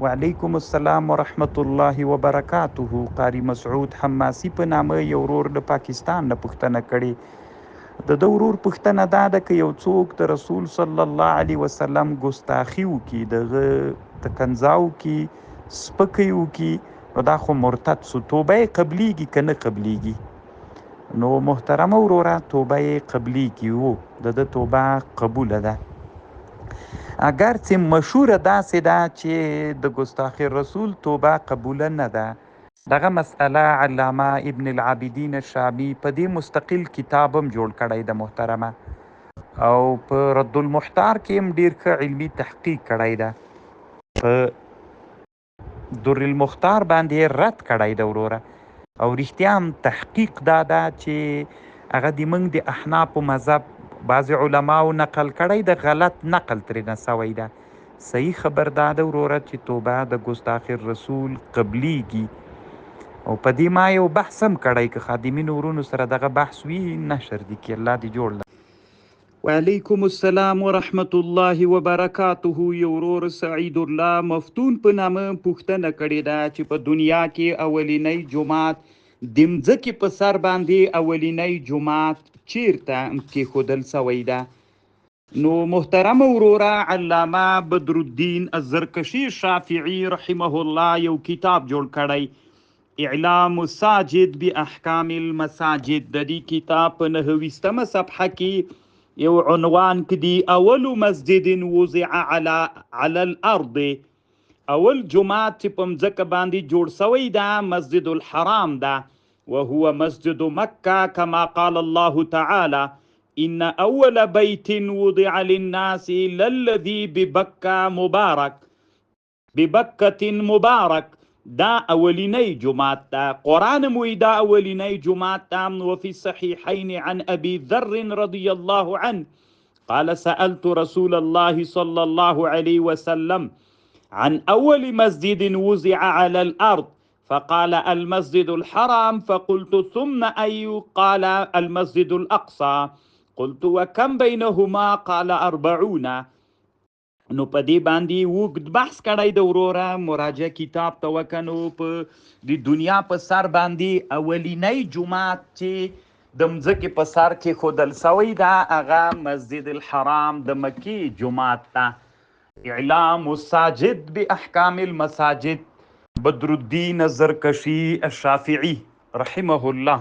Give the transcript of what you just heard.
وعلیکم السلام ورحمت الله وبرکاته. قاری مسعود حماسي په نامه یو ورور د پاکستان نه پوښتنه کړې. د ورور پوښتنه دا ده که یو څوک د رسول صلی الله علیه وسلم ګستاخي وکړي، دغه تکنځا وکړي، سپکۍ وکړي، نو دا خو مرتد سو. توبه یې قبلیږي که نه قبلیږي؟ نو محترمه وروره، توبه یې قبلیږي، و د توبه قبوله ده. اگر چې مشهوره داسې ده چې د ګستاخ رسول توبه قبوله نه ده. دغه مسئله علامه ابن العابدین شامی په دې مستقل کتاب هم جوړ کړی د محترمه، او په رد المحتار کې هم ډیر ښه علمي تحقیق کړی ده. په در المختار باندې رد کړی ده وروره، او رښتیا هم تحقیق دا ده چې هغه د موږ د احنافو مذهب بعضې علماو نقل کړی د غلط نقل ترېنه سوی ده. صحیح خبر دا ده وروره چې توبه د ګستاخ رسول قبلیږي، او په دې ما یو بحث هم کړی، که خادمینو ورونو سره دغه بحث وي نشر دي کې. الله دې جوړ ده. وعلیکم السلام ورحمت الله وبرکاته. یو ورور سعید الله مفتون په نامه پوښتنه کړې ده چې په دنیا کې اولینی جماعت د مځکې په سر باندې اولینی جماعت چیرته کېښودل سوی ده؟ نو محترم وروره، علامه بدر الدین الزرکشي شافعي رحمه الله یو کتاب جوړ کړی، اعلام الساجد باحکام المساجد. د دې کتاب په 9 صفحه کې یو عنوان کې دی، اول مسجد وضع على الارض. اول جماعت چې په مځکه باندې جوړ سوی ده مسجد الحرام ده، وهو مسجد مکه، كما قال الله تعالى ان اول بيت وضع للناس للذي ببکه مبارک. دا اولینی جماعت ده. قرآن موی دا اولینی جماعت ده. وفي الصحيحين عن ابي ذر رضي الله عنه قال سألت رسول الله صلى الله عليه وسلم عن أول مسجد وضع على الأرض فقال المسجد الحرام، فقلت ثم أي؟ قال المسجد الأقصى. قلت وكم بينهما؟ قال 40. نو په دې باندې وګد بحث کړی د وروره، مراجعه کتاب ته وکنو. په د دنیا په سر باندې اولینی جماعت چې د مځکې په سر کې ښودل سوی ده هغه مسجد الحرام د مکی جماعت ته. اعلام الساجد باحکام المساجد، بدر الدین الزرکشی الشافعی رحمه الله.